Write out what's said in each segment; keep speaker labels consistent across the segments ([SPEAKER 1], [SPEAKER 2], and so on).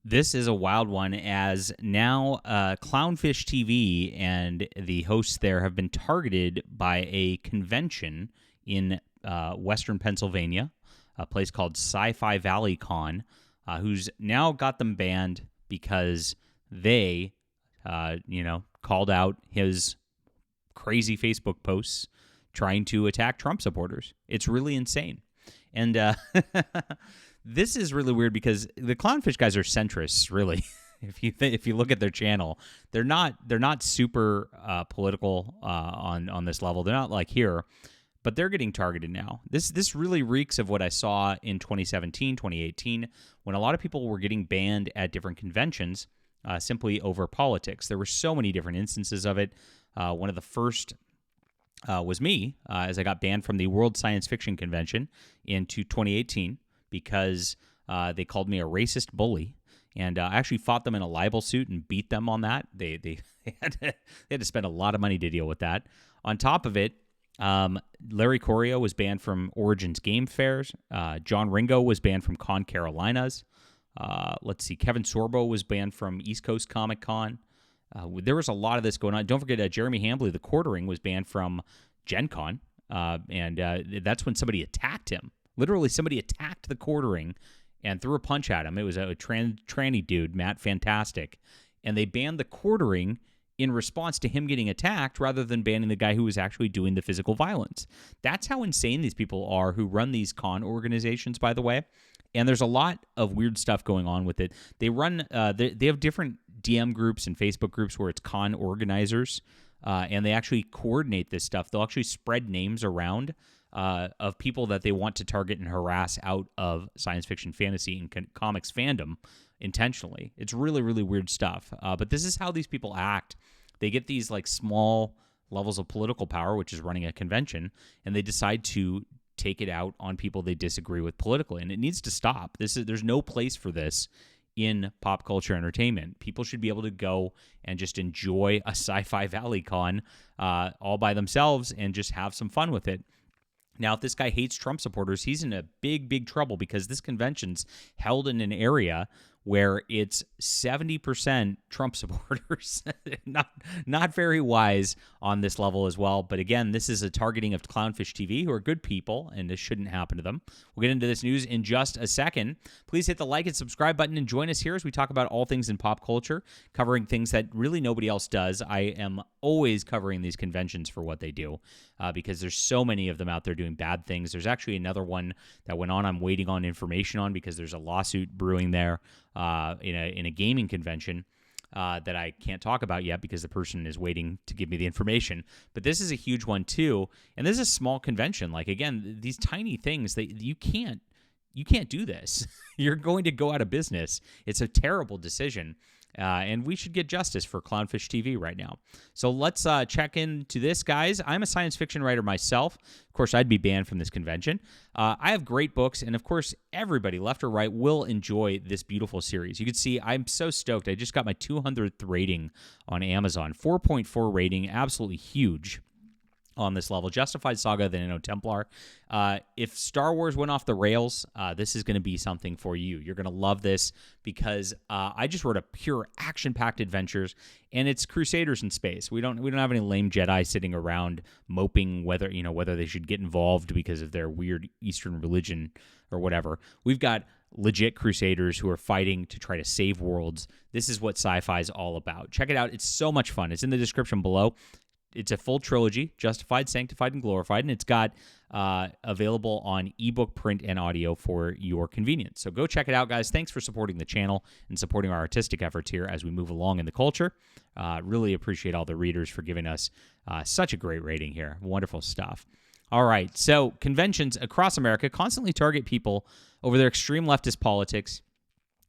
[SPEAKER 1] This is a wild one, as now Clownfish TV and the hosts there have been targeted by a convention in Western Pennsylvania, a place called Sci-Fi Valley Con, who's now got them banned because they, called out his crazy Facebook posts trying to attack Trump supporters. It's really insane. And this is really weird because the Clownfish guys are centrists, really. If you look at their channel, they're not super political on this level. They're not like here, but they're getting targeted now. This really reeks of what I saw in 2017, 2018, when a lot of people were getting banned at different conventions simply over politics. There were so many different instances of it. One of the first was me, as I got banned from the World Science Fiction Convention into 2018 because they called me a racist bully. And I actually fought them in a libel suit and beat them on that. They had to spend a lot of money to deal with that. On top of it, Larry Corio was banned from Origins Game Fairs. John Ringo was banned from Con Carolinas. Kevin Sorbo was banned from East Coast Comic Con. There was a lot of this going on. Don't forget, Jeremy Hambley, the quartering, was banned from Gen Con, and that's when somebody attacked him. Literally, somebody attacked the quartering and threw a punch at him. It was a tranny dude, Matt Fantastic, and they banned the quartering in response to him getting attacked rather than banning the guy who was actually doing the physical violence. That's how insane these people are who run these con organizations, by the way. And there's a lot of weird stuff going on with it. They run, they have different DM groups and Facebook groups where it's con organizers, and they actually coordinate this stuff. They'll actually spread names around of people that they want to target and harass out of science fiction, fantasy, and comics fandom intentionally. It's really, really weird stuff. But this is how these people act. They get these like small levels of political power, which is running a convention, and they decide to take it out on people they disagree with politically, and it needs to stop. There's no place for this in pop culture entertainment. People should be able to go and just enjoy a Sci-Fi Valley Con all by themselves and just have some fun with it. Now, if this guy hates Trump supporters, he's in a big, big trouble because this convention's held in an area where it's 70% Trump supporters. Not very wise on this level as well. But again, this is a targeting of Clownfish TV, who are good people, and this shouldn't happen to them. We'll get into this news in just a second. Please hit the like and subscribe button and join us here as we talk about all things in pop culture, covering things that really nobody else does. I am always covering these conventions for what they do because there's so many of them out there doing bad things. There's actually another one that went on I'm waiting on information on because there's a lawsuit brewing there in a gaming convention that I can't talk about yet because the person is waiting to give me the information. But this is a huge one too, and this is a small convention. Like, again, these tiny things that you can't do this. You're going to go out of business. It's a terrible decision. And we should get justice for Clownfish TV right now. So let's check into this, guys. I'm a science fiction writer myself. Of course, I'd be banned from this convention. I have great books, and of course, everybody, left or right, will enjoy this beautiful series. You can see I'm so stoked. I just got my 200th rating on Amazon. 4.4 rating, absolutely huge on this level. Justified Saga, the Nano Templar. If Star Wars went off the rails, this is going to be something for you. You're going to love this because I just wrote a pure action-packed adventures, and it's Crusaders in space. We don't have any lame Jedi sitting around moping whether they should get involved because of their weird Eastern religion or whatever. We've got legit Crusaders who are fighting to try to save worlds. This is what sci-fi is all about. Check it out. It's so much fun. It's in the description below. It's a full trilogy, Justified, Sanctified, and Glorified, and it's got available on ebook, print, and audio for your convenience. So go check it out, guys. Thanks for supporting the channel and supporting our artistic efforts here as we move along in the culture. Really appreciate all the readers for giving us such a great rating here. Wonderful stuff. All right, so conventions across America constantly target people over their extreme leftist politics,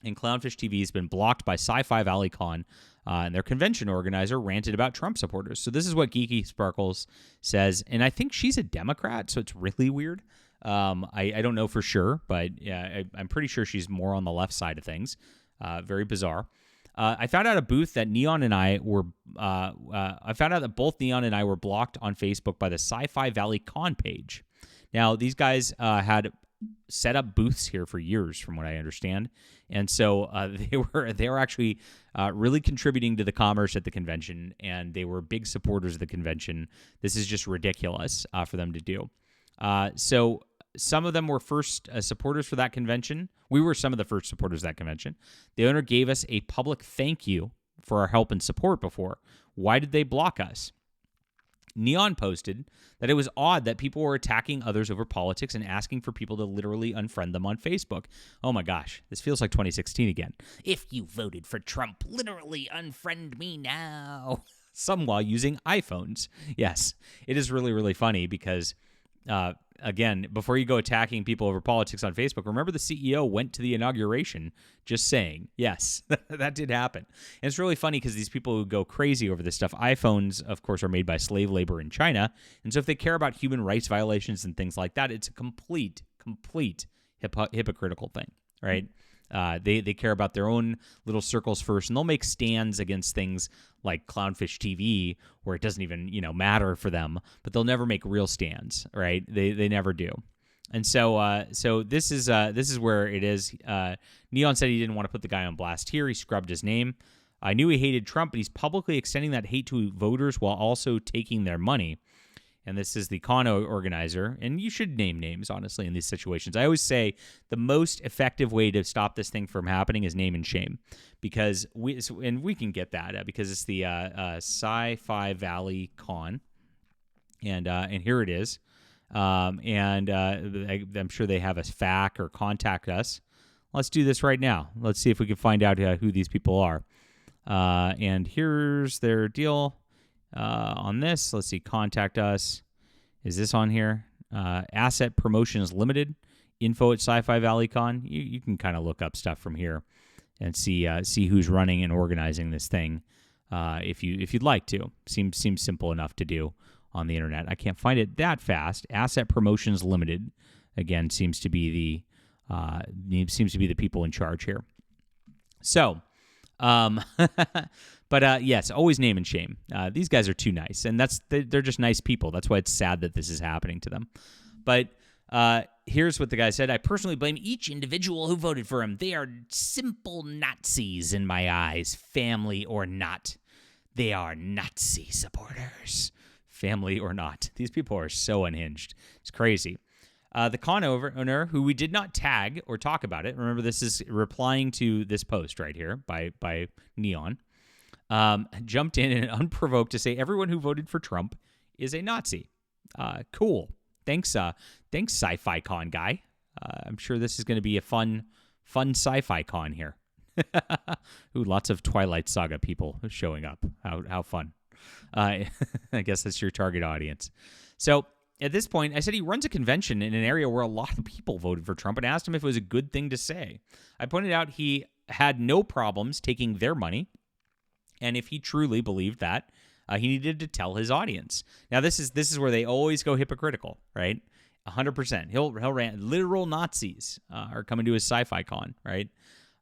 [SPEAKER 1] and Clownfish TV has been blocked by Sci-Fi Valley Con, and their convention organizer ranted about Trump supporters. So this is what Geeky Sparkles says, and I think she's a Democrat, so it's really weird. I don't know for sure, but yeah, I'm pretty sure she's more on the left side of things. Very bizarre. I found out that Neon and I were. I found out that both Neon and I were blocked on Facebook by the Sci-Fi Valley Con page. Now these guys had set up booths here for years, from what I understand, and so they were actually really contributing to the commerce at the convention, and they were big supporters of the convention. This is just ridiculous for them to do. So some of them were first supporters for that convention. We were some of the first supporters of that convention. The owner gave us a public thank you for our help and support before. Why did they block us? Neon posted that it was odd that people were attacking others over politics and asking for people to literally unfriend them on Facebook. Oh my gosh, this feels like 2016 again. If you voted for Trump, literally unfriend me now. Some while using iPhones. Yes, it is really, really funny because, again, before you go attacking people over politics on Facebook, remember the CEO went to the inauguration. Just saying. Yes, that did happen. And it's really funny because these people who go crazy over this stuff, iPhones, of course, are made by slave labor in China. And so if they care about human rights violations and things like that, it's a complete hypocritical thing, right? They care about their own little circles first, and they'll make stands against things like Clownfish TV, where it doesn't even matter for them, but they'll never make real stands, right? They never do. And so this is where it is. Neon said he didn't want to put the guy on blast here. He scrubbed his name. I knew he hated Trump, but he's publicly extending that hate to voters while also taking their money. And this is the con organizer. And you should name names, honestly, in these situations. I always say the most effective way to stop this thing from happening is name and shame. Because we can get that because it's the Sci-Fi Valley Con. And here it is. I'm sure they have a FAQ or contact us. Let's do this right now. Let's see if we can find out who these people are. And here's their deal on this. Let's see, contact us. Is this on here? Asset Promotions Limited, info at Sci-Fi Valley Con. You can kind of look up stuff from here and see who's running and organizing this thing if you'd like to. Seems simple enough to do on the internet. I can't find it that fast. Asset Promotions Limited, again, seems to be the people in charge here. So, but yes, always name and shame. These guys are too nice, and they're just nice people. That's why it's sad that this is happening to them. But here's what the guy said. I personally blame each individual who voted for him. They are simple Nazis in my eyes, family or not. They are Nazi supporters. Family or not. These people are so unhinged. It's crazy. The con owner, who we did not tag or talk about it, remember this is replying to this post right here by Neon, jumped in and unprovoked to say everyone who voted for Trump is a Nazi. Cool. Thanks Sci-Fi Con guy. I'm sure this is going to be a fun Sci-Fi Con here. Ooh, lots of Twilight Saga people showing up. How fun. I guess that's your target audience. So at this point, I said he runs a convention in an area where a lot of people voted for Trump and asked him if it was a good thing to say. I pointed out he had no problems taking their money, and if he truly believed that, he needed to tell his audience. Now, this is where they always go hypocritical, right? 100%. He'll rant. Literal Nazis are coming to his Sci-Fi Con, right?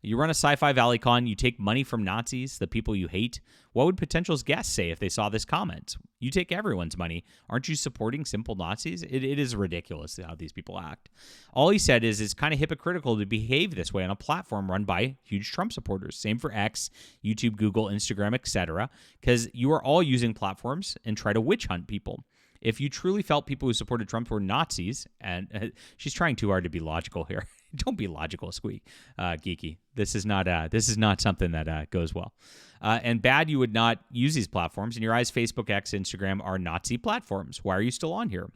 [SPEAKER 1] You run a Sci-Fi Valley Con, you take money from Nazis, the people you hate. What would potential guests say if they saw this comment? You take everyone's money. Aren't you supporting simple Nazis? It is ridiculous how these people act. All he said is it's kind of hypocritical to behave this way on a platform run by huge Trump supporters. Same for X, YouTube, Google, Instagram, etc. Because you are all using platforms and try to witch hunt people. If you truly felt people who supported Trump were Nazis, and she's trying too hard to be logical here. Don't be logical, Squeak, geeky. This is not something that goes well. And bad, you would not use these platforms. In your eyes, Facebook, X, Instagram are Nazi platforms. Why are you still on here?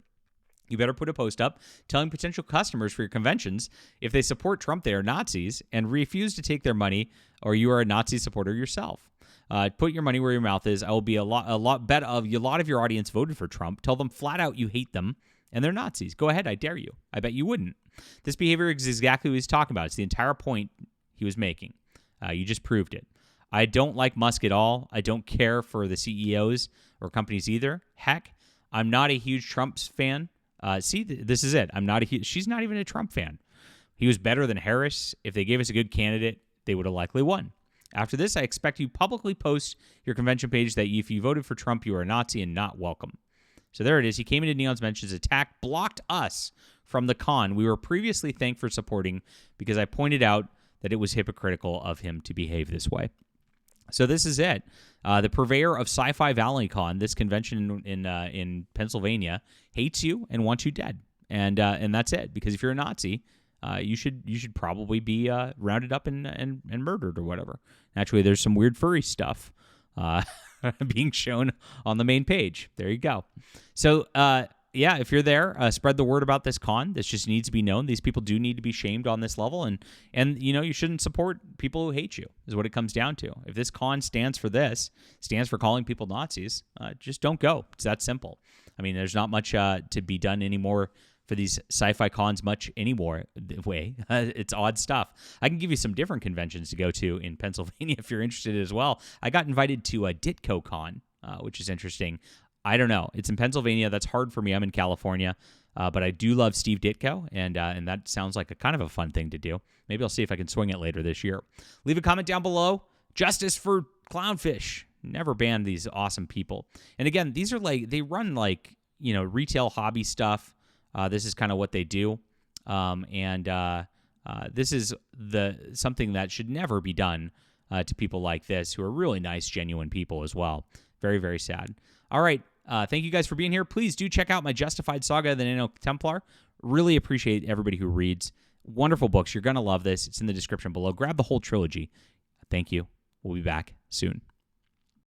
[SPEAKER 1] You better put a post up telling potential customers for your conventions if they support Trump, they are Nazis, and refuse to take their money, or you are a Nazi supporter yourself. Put your money where your mouth is. I will be a lot bet of a lot of your audience voted for Trump. Tell them flat out you hate them and they're Nazis. Go ahead, I dare you. I bet you wouldn't. This behavior is exactly what he's talking about. It's the entire point he was making. You just proved it. I don't like Musk at all. I don't care for the CEOs or companies either. Heck, I'm not a huge Trump fan. See, this is it. She's not even a Trump fan. He was better than Harris. If they gave us a good candidate, they would have likely won. After this, I expect you publicly post your convention page that if you voted for Trump, you are a Nazi and not welcome. So there it is. He came into Neon's mentions, attacked, blocked us from the con we were previously thanked for supporting because I pointed out that it was hypocritical of him to behave this way. So this is it. The purveyor of Sci-Fi Valley Con, this convention in Pennsylvania, hates you and wants you dead. And that's it. Because if you're a Nazi, you should probably be rounded up and murdered or whatever. Actually, there's some weird furry stuff being shown on the main page. There you go. So yeah, if you're there, spread the word about this con. This just needs to be known. These people do need to be shamed on this level, and you shouldn't support people who hate you, is what it comes down to. If this con stands for calling people Nazis, just don't go. It's that simple. I mean, there's not much to be done anymore for these sci-fi cons much anymore. It's odd stuff. I can give you some different conventions to go to in Pennsylvania if you're interested as well. I got invited to a Ditko Con, which is interesting. I don't know. It's in Pennsylvania. That's hard for me. I'm in California. But I do love Steve Ditko, and that sounds like a kind of a fun thing to do. Maybe I'll see if I can swing it later this year. Leave a comment down below. Justice for Clownfish. Never ban these awesome people. And again, these are they run retail hobby stuff. This is kind of what they do. This is something that should never be done to people like this, who are really nice, genuine people as well. Very, very sad. All right. Thank you guys for being here. Please do check out my Justified Saga of the Nano Templar. Really appreciate everybody who reads. Wonderful books. You're going to love this. It's in the description below. Grab the whole trilogy. Thank you. We'll be back soon.